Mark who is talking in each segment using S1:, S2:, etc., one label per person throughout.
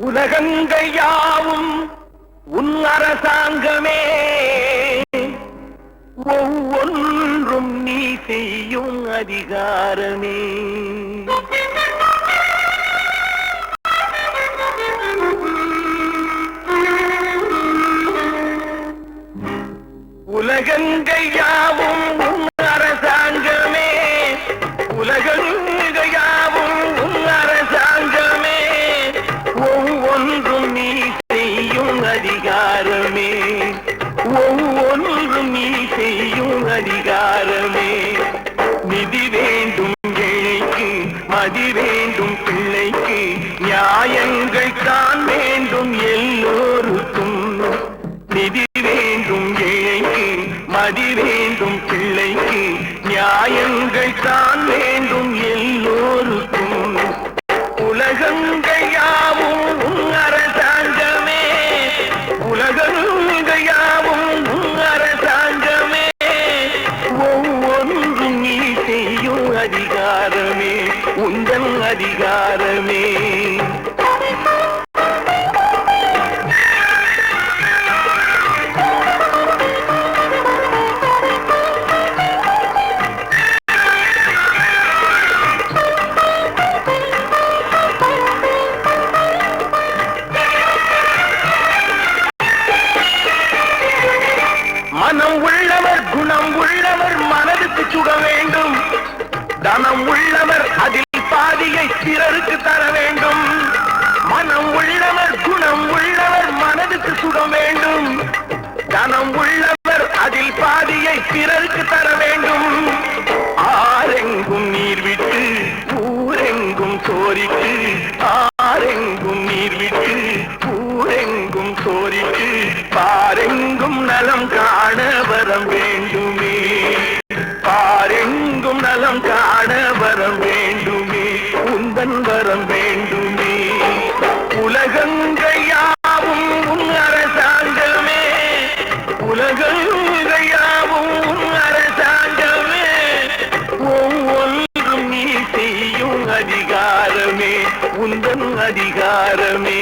S1: உலகங்கள் யாவும் உன் அரசாங்கமே, ஒவ்வொன்றும் நீ செய்யும் அதிகாரமே. உலகங்கள் யாவும் உன் அரசாங்கமே, உலகங்கள் யாவும் உன் அரசாங்கமே, ஒவ்வொன்றும் நீ செய்யும் அதிகாரமே, ஒவ்வொன்றும் நீ செய்யும் அதிகாரமே. நிதி வேண்டும் ஏழைக்கு, மதி வேண்டும் பிள்ளைக்கு, நியாயங்கள் தான் வேண்டும் எல்லோருக்கும். நிதி வேண்டும் ஏழைக்கு, மதி வேண்டும் பிள்ளைக்கு, நியாயங்கள் தான் வேண்டும் எல்லோருக்கும். உலகங்கள் யாவும் உன் அரசாங்கமே, உலகங்கள் யாவும் உன் அரசாங்கமே, ஒவ்வொன்றும் நீ செய்யும் அதிகாரமே, உந்தன் அதிகாரமே. மனம் உள்ளவர் குணம் உள்ளவர் மனதுக்கு சுக வேண்டும், தனம் உள்ளவர் அதில் பாதியை பிறருக்கு தர வேண்டும். மனம் உள்ளவர் குணம் உள்ளவர் மனதுக்கு சுகம் வேண்டும், தனம் உள்ளவர் அதில் பாதியை பிறருக்கு தர வேண்டும். ஆரெங்கும் நீர் விட்டு ஊரெங்கும் சோரிட்டு, ஆரெங்கும் நீர் விட்டு ஊரெங்கும் சோரிட்டு, பாரெங்கும் நலம் காண வரம் வேண்டுமே, பாரெங்கும் நலம் காண வரம் வேண்டுமே, உந்தன் வரம் வேண்டுமே. உலகங்கள் யாவும் உன் அரசாங்கமே, உலகங்கள் யாவும் உன் அரசாங்கமே, ஒவ்வொன்றும் நீ செய்யும் அதிகாரமே, உந்தன் அதிகாரமே.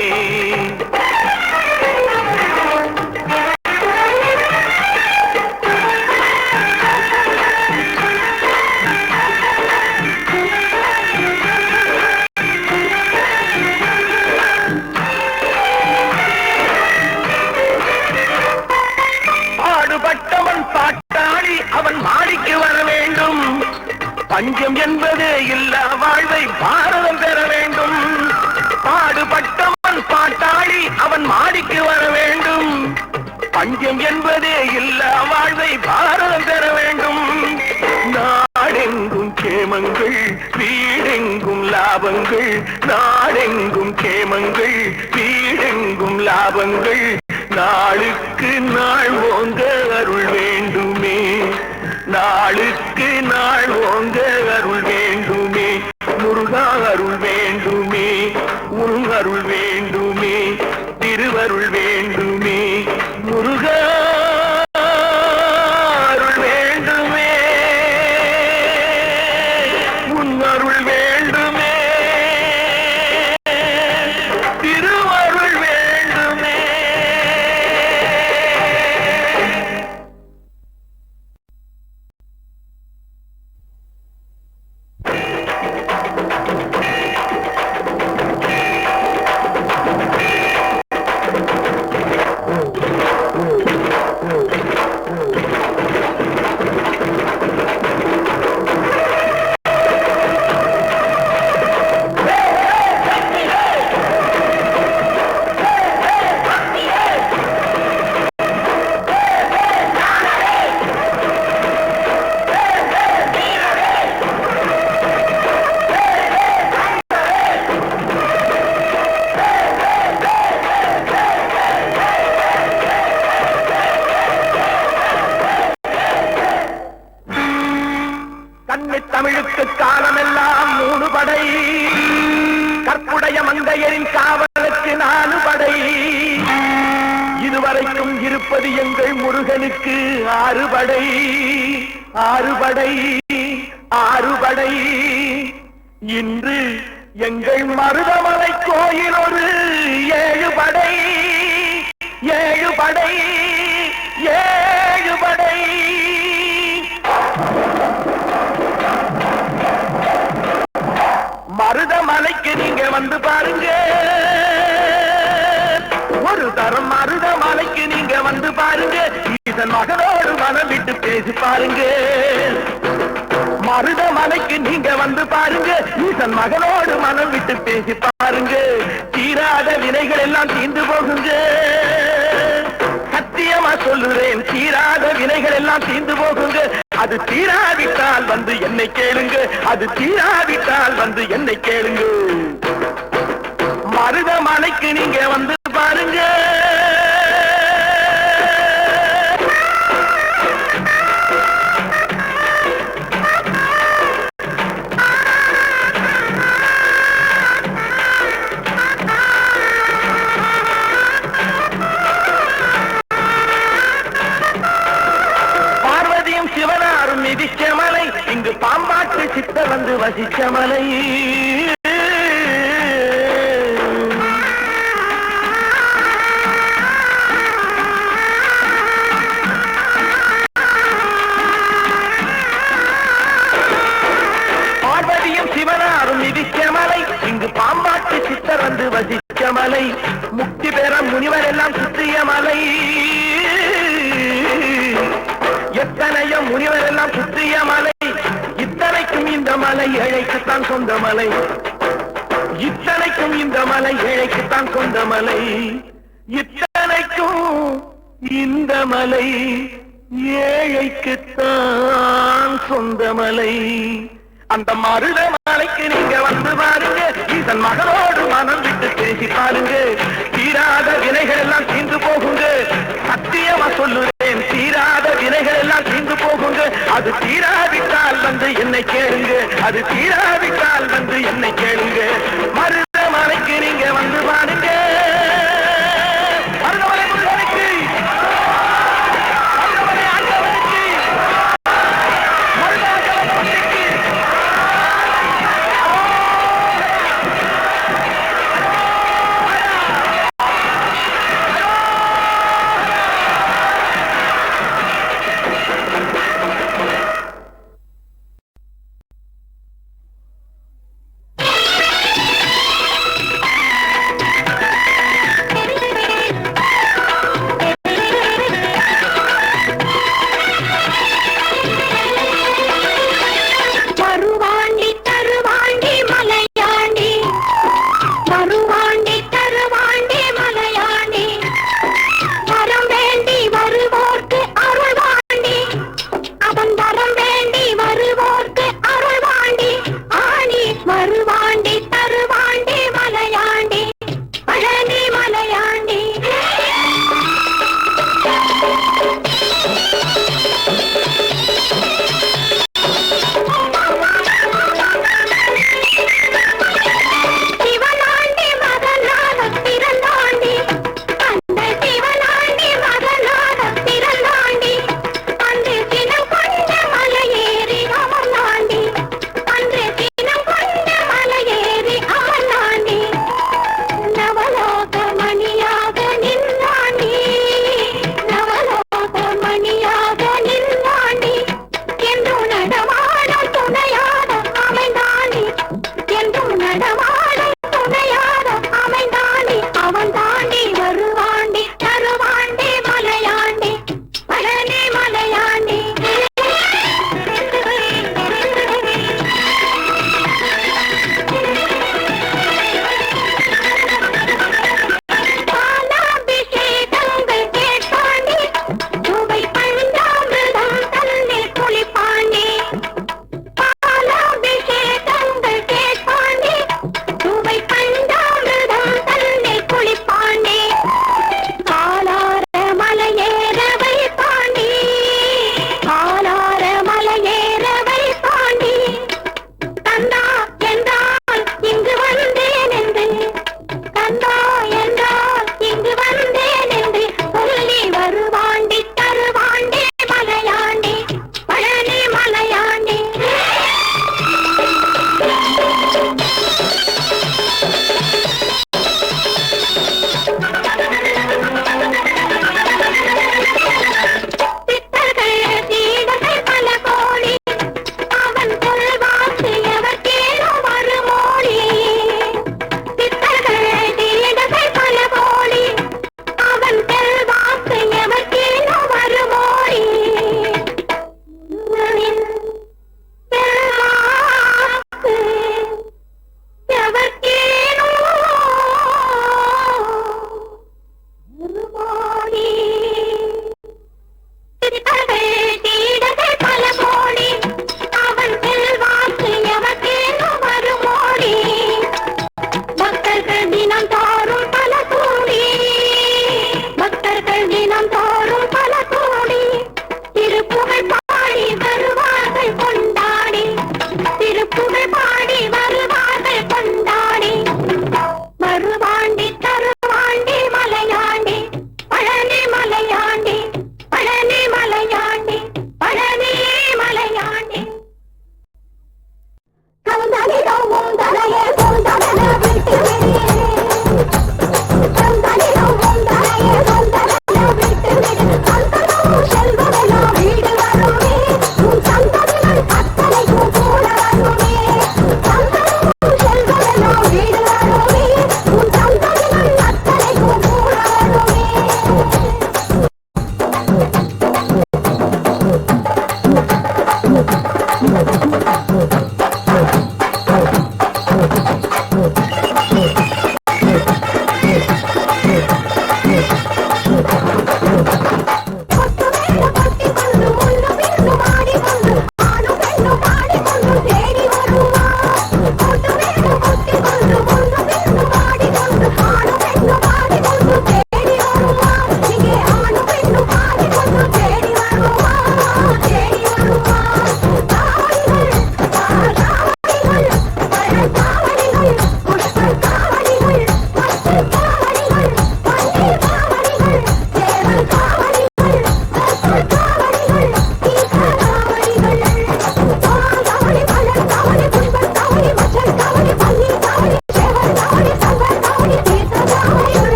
S1: பாடுபட்டவன் பாட்டாளி அவன் மாடிக்கு வர வேண்டும், பஞ்சம் என்பதே இல்லா வாழ்வை பாரதம் பெற வேண்டும். பாடுபட்டவன் பாட்டாளி அவன் மாடிக்கு வர வேண்டும், பஞ்சம் என்பதே இல்லா வாழ்வை பாரதம் பெற வேண்டும். நாடெங்கும் கேமங்கள் வீடெங்கும் லாபங்கள், நாடெங்கும் கேமங்கள் வீடெங்கும் லாபங்கள், நாளுக்கு நாள் ஓங்க அருள் வேண்டுமே, நாளுக்கு நாள் ஓங்க அருள் வேண்டுமே. முருகா அருள் வேண்டுமே, உன் அருள் வேண்டுமே, திருவருள் வேண்டுமே. முருகா அருள் வேண்டுமே, உன் அருள் வேண்டுமே, திருவருள் வேண்டுமே. தமிழுக்கு காலமெல்லாம் 3 படை, கற்புடைய மங்கையரின் காவலுக்கு 4 படை, இதுவரைக்கும் இருப்பது எங்கள் முருகனுக்கு 6 படை, 6 படை, 6 படை. இன்று எங்கள் மருதமலைக்கு கோயில் ஒரு 7 படை 7 படை 7 படை. மருதமலைக்கு நீங்க வந்து பாருங்க, ஒரு தரம் மருதமலைக்கு நீங்க வந்து பாருங்க, ஈசன் மகனோடு மனம் விட்டு பேசி பாருங்க. மருதமலைக்கு நீங்க வந்து பாருங்க, ஈசன் மகனோடு மனம் விட்டு பேசி பாருங்க. தீராத வினைகள் எல்லாம் தீர்ந்து போகுங்க, சத்தியமா சொல்லுறேன், தீராத வினைகள் எல்லாம் தீர்ந்து போகுங்க. அது தீராவிட்டால் வந்து என்னை கேளுங்க, அது தீராவிட்டால் வந்து என்னை கேளுங்க. மருதமலைக்கு நீங்க வந்து பாருங்க. சிவனாரும் மிதிச்ச மலை, இங்கு பாம்பாட்டு சித்தர் வந்து வசிச்ச மலை. பார்வதியும் சிவனாரும் மிதிச்ச மலை, இங்கு பாம்பாட்டு சித்தர் வந்து வசிச்ச மலை. முக்தி பெற முனிவர் எல்லாம் சுற்றிய மலை, எத்தனையோ முனிவர் எல்லாம் சுற்றிய மலை. இத்தனைக்கும் இந்த மலை ஏழைக்குத்தான் சொந்த மலை, இத்தனைக்கும் இந்த மலை ஏழைக்குத்தான் சொந்த மலை, இத்தனைக்கும் இந்த மலை ஏழைக்குத்தான் சொந்த மலை. அந்த மருதமலைக்கு நீங்க வந்து பாருங்க, ஈசன் மகனோடு மனம் விட்டு பேசி பாருங்க. தீராத வினைகள் எல்லாம் தீர்ந்து போகுங்க, சத்தியமா சொல்லுறேன், தீராத வினைகள் எல்லாம் தீர்ந்து போகுங்க. அது தீராவிட்டால் வந்து என்னை கேளுங்க, அது தீராவிட்டால் வந்து என்னை கேளுங்க. மருதமலைக்கு நீங்க வந்து பாருங்க. மருதமலை முருகனுக்கு, மருதமலை ஆண்டவனுக்கு, மருதாச்சலப்பட்டிக்கு.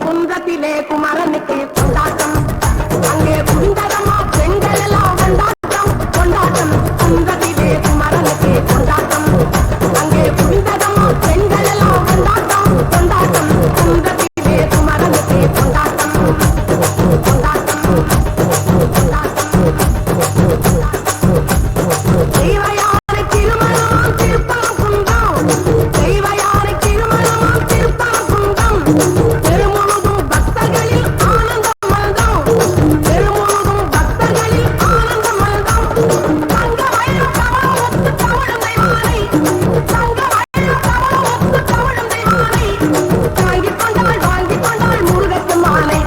S2: குன்றத்திலே குமரனுக்கு கொண்டாட்டம், அங்கே குண்டகமா பெண்கள் எல்லாம் கொண்டாட்டம் கொண்டாட்டம். குன்றத்திலே குமரனுக்கு கொண்டாட்டம், அங்கே குண்டகமா பெண்கள் எல்லாம் கொண்டாட்டம் கொண்டாட்டம். குன்றத்திலே குமரனுக்கு கொண்டாட்டம் கொண்டாட்டம் கொண்டாட்டம். தெய்வயாரை திருமணம் திருப்பரங்குன்றம், தெய்வயாரை திருமணம் திருப்பரங்குன்றம். பெருமுழுதும் பக்தர்களில் ஆனந்தம் மல்தம், பெருமுழுதும் பக்தர்களில் ஆனந்தம் மல்தம். தங்க வயல் கவளமொத்து தவழுந்தை மாலை, தங்க வயல் கவளமொத்து தவழுந்தை மாலை. தாங்கிக் கொண்டாள் வாங்கிக் கொண்டாள் முருகத்து மாலை,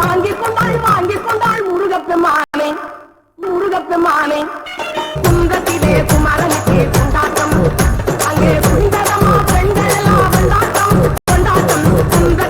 S2: தாங்கிக் கொண்டாள் வாங்கிக் கொண்டாள் முருகத்து மாலை முருகத்து மாலை. குன்றத்திலே குமரனுக்கு கொண்டாட்டம், அங்கே குண்டகமா பெண்கள் எல்லாம் கொண்டாட்டம் கொண்டாட்டம். குன்ற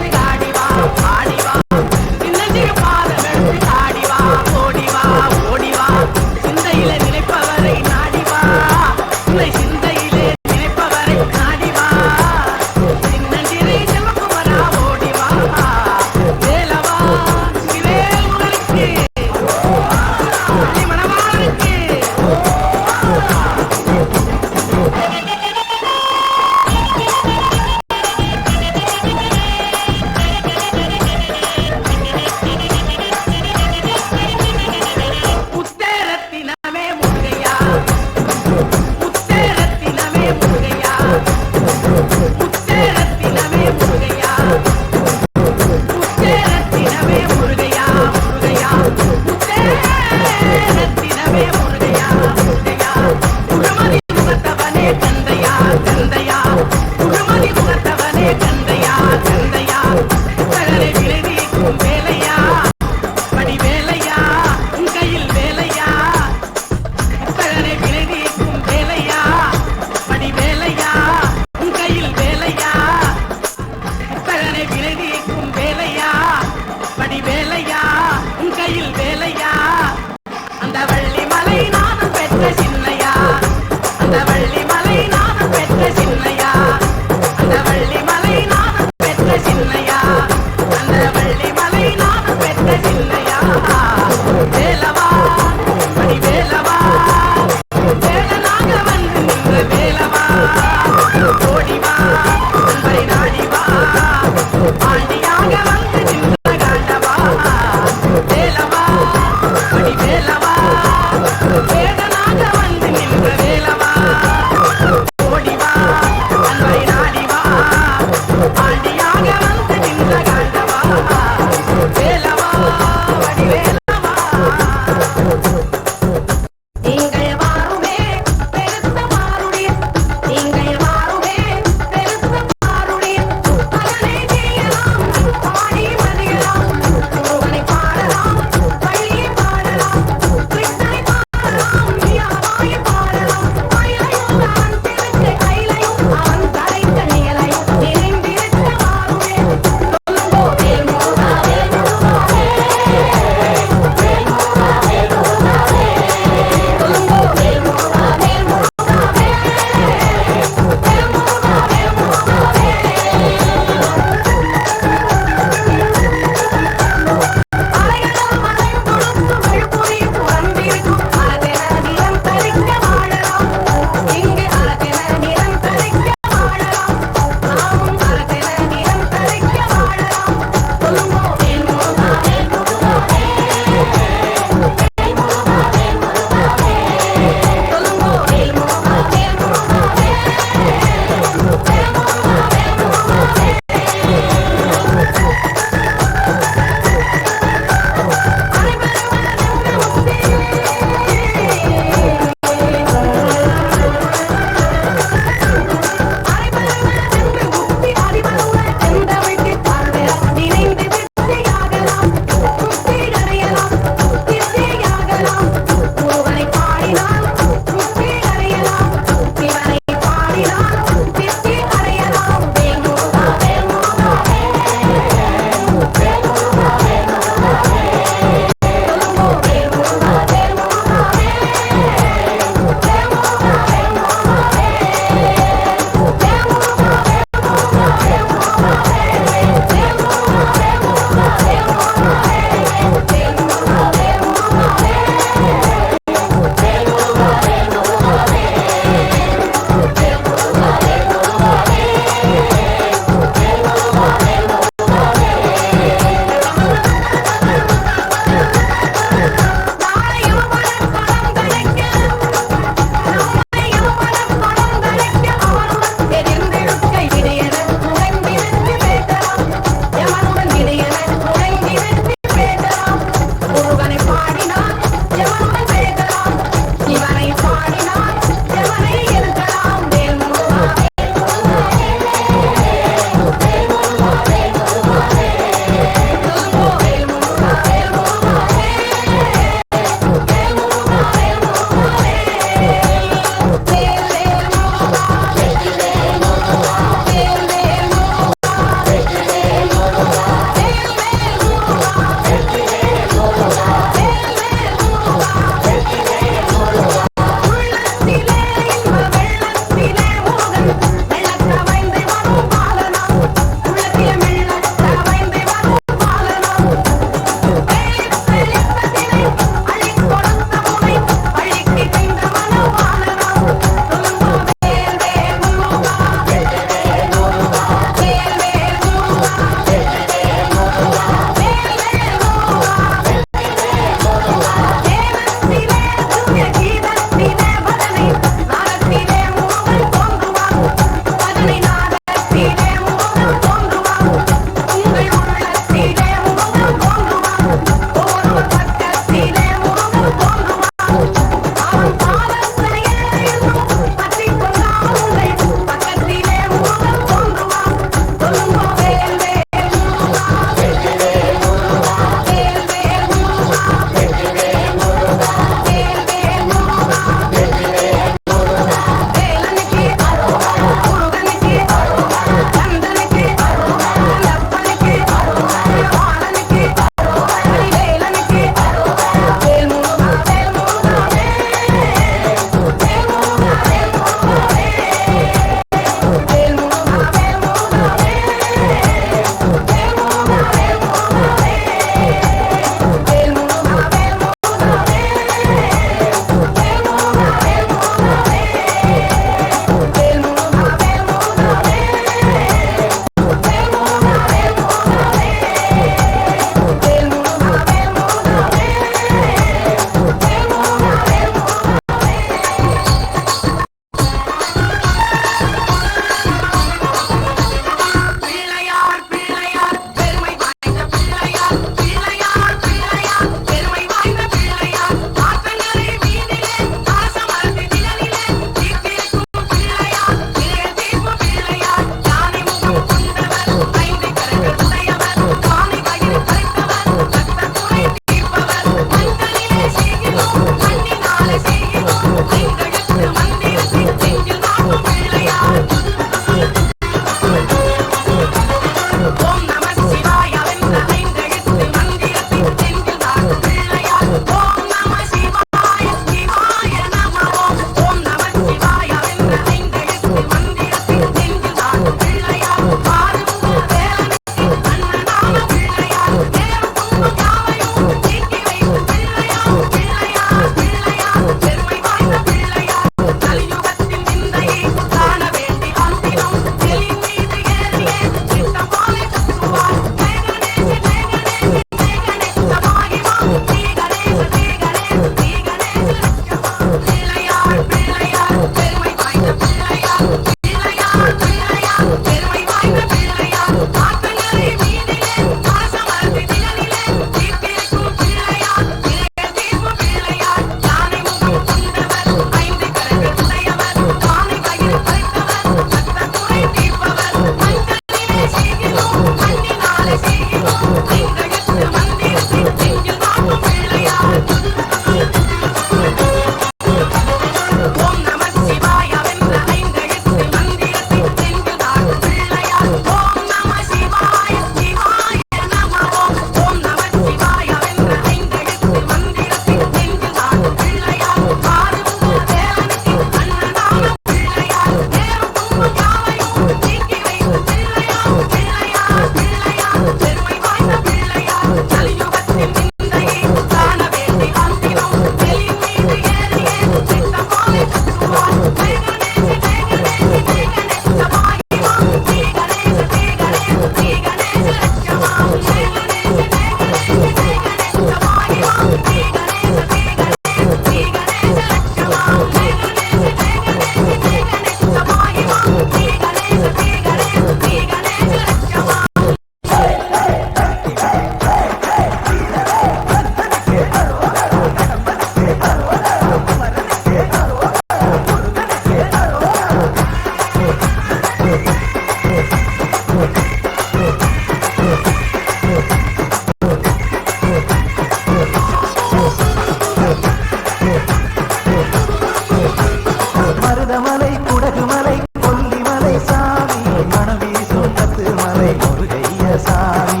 S3: மருதமலை குடகுமலை கொல்லிமலை சாமி மனம் வீசும் பத்து மலை முருகைய சாமி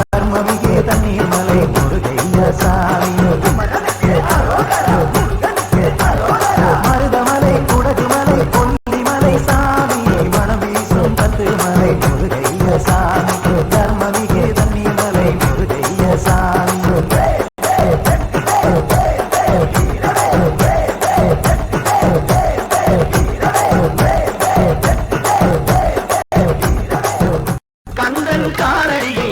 S3: கர்மமிகே தண்ணீர் மலை முருகைய சாமி மருதமலை குடகுமலை கொல்லிமலை சாமி மனம் வீசும் பத்து மலை முருகைய சாமி கர்மமிகே தண்ணீர் மலை முருகைய சாமி
S1: கந்தன் காரடியில்